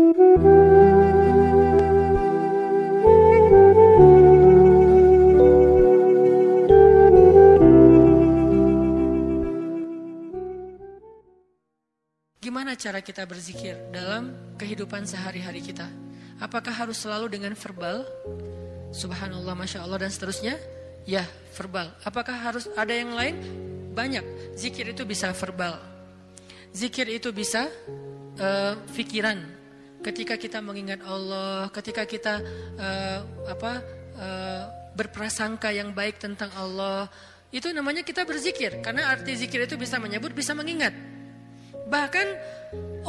Gimana cara kita berzikir dalam kehidupan sehari-hari kita? Apakah harus selalu dengan verbal? Subhanallah, Masya Allah dan seterusnya? Ya, verbal. Apakah harus ada yang lain? Banyak. Zikir itu bisa verbal. Zikir itu bisa fikiran. Ketika kita mengingat Allah, ketika kita berprasangka yang baik tentang Allah, itu namanya kita berzikir. Karena arti zikir itu bisa menyebut, bisa mengingat. Bahkan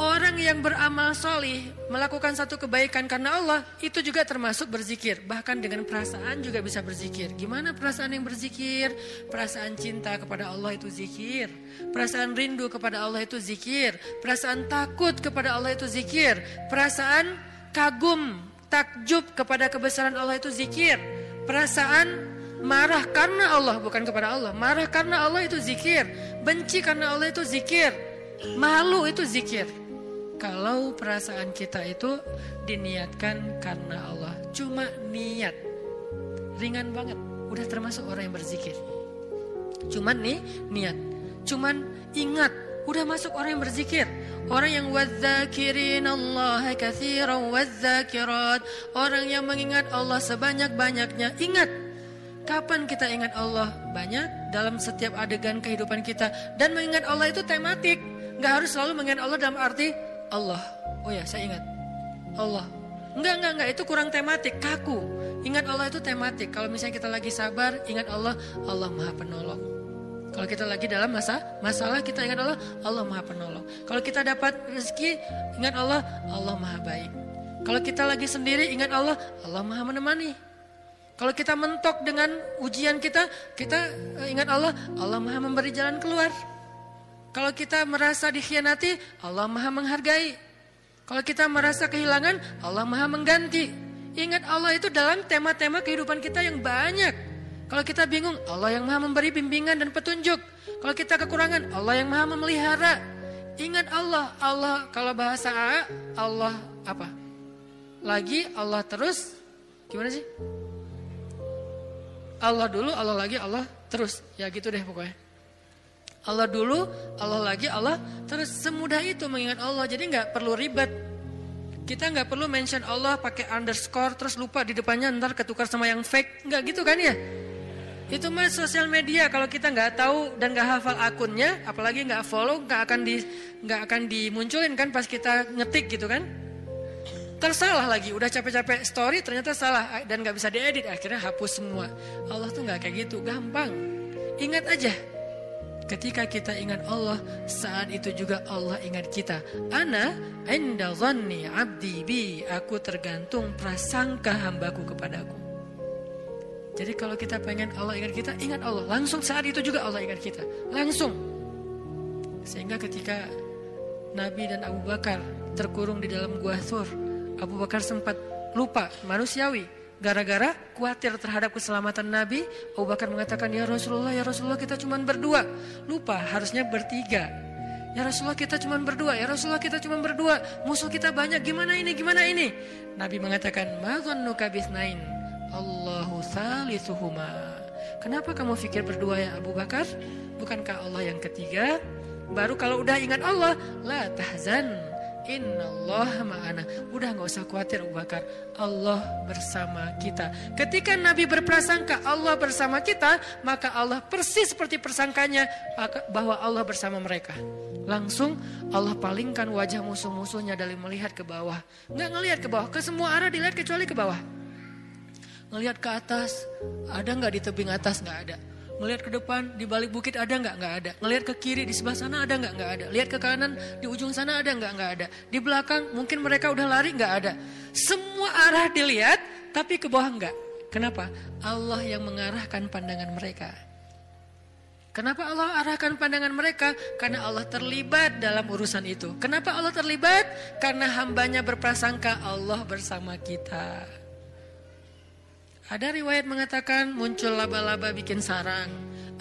orang yang beramal solih melakukan satu kebaikan karena Allah, itu juga termasuk berzikir. Bahkan dengan perasaan juga bisa berzikir. Gimana perasaan yang berzikir? Perasaan cinta kepada Allah itu zikir. Perasaan rindu kepada Allah itu zikir. Perasaan takut kepada Allah itu zikir. Perasaan kagum, takjub kepada kebesaran Allah itu zikir. Perasaan marah karena Allah, bukan kepada Allah. Marah karena Allah itu zikir. Benci karena Allah itu zikir. Malu itu zikir. Kalau perasaan kita itu diniatkan karena Allah, cuma niat, ringan banget, udah termasuk orang yang berzikir. Cuman nih niat, cuman ingat, udah masuk orang yang berzikir. Orang yang wadzakirinallaha katsiran wadzakirat, orang yang mengingat Allah sebanyak-banyaknya. Ingat, kapan kita ingat Allah? Banyak, dalam setiap adegan kehidupan kita. Dan mengingat Allah itu tematik. Gak harus selalu mengingat Allah dalam arti Allah. Oh ya, saya ingat Allah. Enggak, itu kurang tematik, kaku. Ingat Allah itu tematik. Kalau misalnya kita lagi sabar, ingat Allah, Allah Maha Penolong. Kalau kita lagi dalam masalah, kita ingat Allah, Allah Maha Penolong. Kalau kita dapat rezeki, ingat Allah, Allah Maha Baik. Kalau kita lagi sendiri, ingat Allah, Allah Maha Menemani. Kalau kita mentok dengan ujian kita ingat Allah, Allah Maha Memberi jalan keluar. Kalau kita merasa dikhianati, Allah Maha Menghargai. Kalau kita merasa kehilangan, Allah Maha Mengganti. Ingat Allah itu dalam tema-tema kehidupan kita yang banyak. Kalau kita bingung, Allah yang Maha Memberi bimbingan dan petunjuk. Kalau kita kekurangan, Allah yang Maha Memelihara. Ingat Allah, Allah kalau bahasa A, Allah apa? Lagi, Allah terus. Gimana sih? Allah dulu, Allah lagi, Allah terus. Ya gitu deh pokoknya. Allah dulu, Allah lagi, Allah terus. Semudah itu mengingat Allah. Jadi gak perlu ribet. Kita gak perlu mention Allah pakai underscore terus lupa di depannya ntar ketukar sama yang fake. Gak gitu kan ya? Itu mah sosial media. Kalau kita gak tahu dan gak hafal akunnya, apalagi gak follow, gak akan dimunculin kan pas kita ngetik gitu kan. Tersalah lagi, udah capek-capek story ternyata salah dan gak bisa diedit, akhirnya hapus semua. Allah tuh gak kayak gitu, gampang. Ingat aja. Ketika kita ingat Allah, saat itu juga Allah ingat kita. Ana inda dhanni abdi bi, aku tergantung prasangka hambaku kepadaku. Jadi kalau kita pengen Allah ingat kita, ingat Allah. Langsung saat itu juga Allah ingat kita. Langsung. Sehingga ketika Nabi dan Abu Bakar terkurung di dalam gua Thur, Abu Bakar sempat lupa, manusiawi. Gara-gara khawatir terhadap keselamatan Nabi, Abu Bakar mengatakan, ya Rasulullah kita cuma berdua. Lupa, harusnya bertiga. Ya Rasulullah kita cuma berdua, ya Rasulullah kita cuma berdua. Musuh kita banyak, gimana ini? Nabi mengatakan, ma dhannuka bitsnain, Allahu thalithuhuma. Kenapa kamu pikir berdua ya Abu Bakar? Bukankah Allah yang ketiga? Baru kalau udah ingat Allah, la tahzan, innallaha ma'ana. Udah gak usah khawatir Abu Bakar, Allah bersama kita. Ketika Nabi berprasangka Allah bersama kita, maka Allah persis seperti persangkanya bahwa Allah bersama mereka. Langsung Allah palingkan wajah musuh-musuhnya dari melihat ke bawah. Gak ngelihat ke bawah, ke semua arah dilihat kecuali ke bawah. Ngelihat ke atas, ada gak di tebing atas? Gak ada. Ngelihat ke depan, di balik bukit ada nggak? Nggak ada. Ngelihat ke kiri, di sebelah sana ada nggak? Nggak ada. Lihat ke kanan, di ujung sana ada nggak? Nggak ada. Di belakang, mungkin mereka udah lari, nggak ada. Semua arah dilihat, tapi ke bawah nggak. Kenapa? Allah yang mengarahkan pandangan mereka. Kenapa Allah arahkan pandangan mereka? Karena Allah terlibat dalam urusan itu. Kenapa Allah terlibat? Karena hambanya berprasangka Allah bersama kita. Ada riwayat mengatakan muncul laba-laba bikin sarang.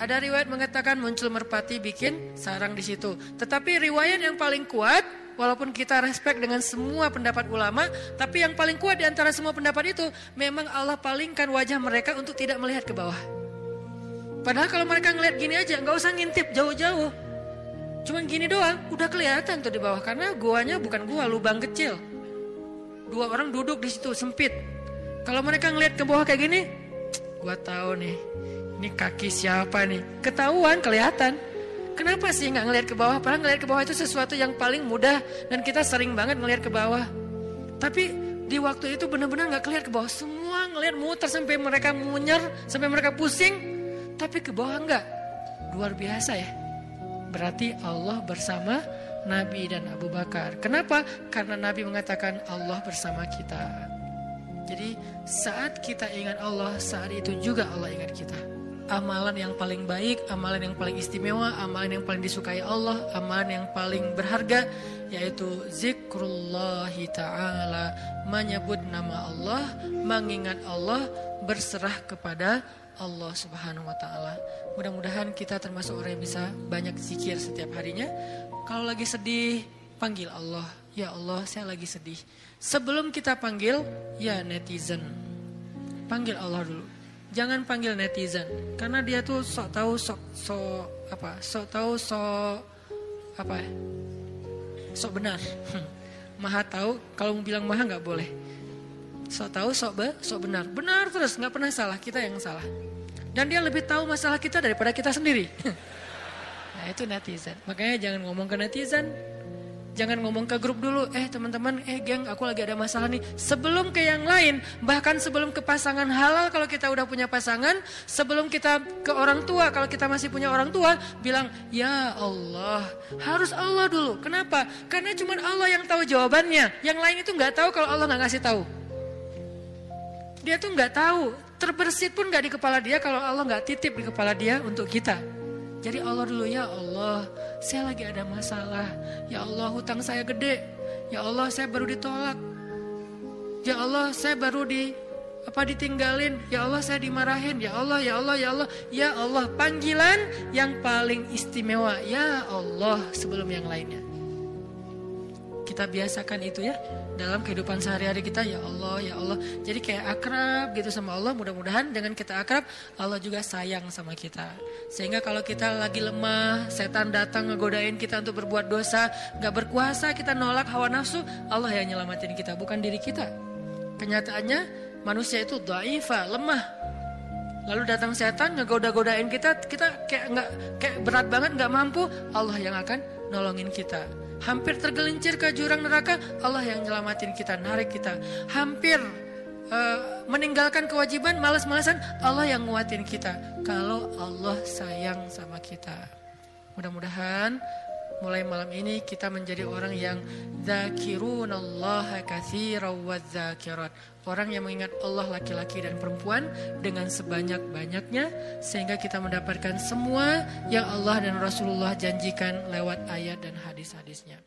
Ada riwayat mengatakan muncul merpati bikin sarang di situ. Tetapi riwayat yang paling kuat walaupun kita respect dengan semua pendapat ulama, tapi yang paling kuat di antara semua pendapat itu, memang Allah palingkan wajah mereka untuk tidak melihat ke bawah. Padahal kalau mereka ngelihat gini aja, nggak usah ngintip jauh-jauh. Cuman gini doang, udah kelihatan tuh di bawah. Karena guanya bukan gua, lubang kecil. 2 orang duduk di situ, sempit. Kalau mereka ngelihat ke bawah kayak gini, gua tahu nih, ini kaki siapa nih? Ketahuan, kelihatan. Kenapa sih nggak ngelihat ke bawah? Padahal ngelihat ke bawah itu sesuatu yang paling mudah dan kita sering banget ngelihat ke bawah. Tapi di waktu itu benar-benar nggak kelihatan ke bawah. Semua ngelihat muter sampai mereka munyer, sampai mereka pusing. Tapi ke bawah enggak. Luar biasa ya. Berarti Allah bersama Nabi dan Abu Bakar. Kenapa? Karena Nabi mengatakan Allah bersama kita. Jadi saat kita ingat Allah, saat itu juga Allah ingat kita. Amalan yang paling baik, amalan yang paling istimewa, amalan yang paling disukai Allah, amalan yang paling berharga, yaitu zikrullahi ta'ala, menyebut nama Allah, mengingat Allah, berserah kepada Allah subhanahu wa ta'ala. Mudah-mudahan kita termasuk orang yang bisa banyak zikir setiap harinya. Kalau lagi sedih, panggil Allah. Ya Allah, saya lagi sedih. Sebelum kita panggil, ya netizen, panggil Allah dulu. Jangan panggil netizen, karena dia tuh sok tahu sok benar. Maha tahu, kalau mau bilang maha nggak boleh. Sok tahu sok benar, benar terus nggak pernah salah, kita yang salah. Dan dia lebih tahu masalah kita daripada kita sendiri. Nah itu netizen. Makanya jangan ngomong ke netizen. Jangan ngomong ke grup dulu, teman-teman, geng, aku lagi ada masalah nih. Sebelum ke yang lain, bahkan sebelum ke pasangan halal kalau kita udah punya pasangan, sebelum kita ke orang tua, kalau kita masih punya orang tua, bilang, ya Allah, harus Allah dulu. Kenapa? Karena cuma Allah yang tahu jawabannya. Yang lain itu nggak tahu kalau Allah nggak ngasih tahu. Dia tuh nggak tahu, terbersit pun nggak di kepala dia kalau Allah nggak titip di kepala dia untuk kita. Jadi Allah dulu, ya Allah, saya lagi ada masalah. Ya Allah, hutang saya gede. Ya Allah, saya baru ditolak. Ya Allah, saya baru ditinggalin. Ya Allah, saya dimarahin. Ya Allah, ya Allah, ya Allah. Ya Allah, panggilan yang paling istimewa. Ya Allah, sebelum yang lainnya. Kita biasakan itu ya dalam kehidupan sehari-hari kita, ya Allah, ya Allah. Jadi kayak akrab gitu sama Allah. Mudah-mudahan dengan kita akrab, Allah juga sayang sama kita. Sehingga kalau kita lagi lemah, setan datang ngegodain kita untuk berbuat dosa, gak berkuasa, kita nolak hawa nafsu, Allah yang nyelamatin kita, bukan diri kita. Kenyataannya manusia itu dhaifah, lemah. Lalu datang setan ngegoda-godain kita kayak berat banget, gak mampu, Allah yang akan nolongin kita. Hampir tergelincir ke jurang neraka, Allah yang nyelamatin kita, narik kita. Hampir meninggalkan kewajiban, malas-malasan, Allah yang nguatin kita. Kalau Allah sayang sama kita. Mudah-mudahan mulai malam ini kita menjadi orang yang dzakirunallaha katsiran wadzakirat. Orang yang mengingat Allah laki-laki dan perempuan dengan sebanyak-banyaknya, sehingga kita mendapatkan semua yang Allah dan Rasulullah janjikan lewat ayat dan hadis-hadisnya.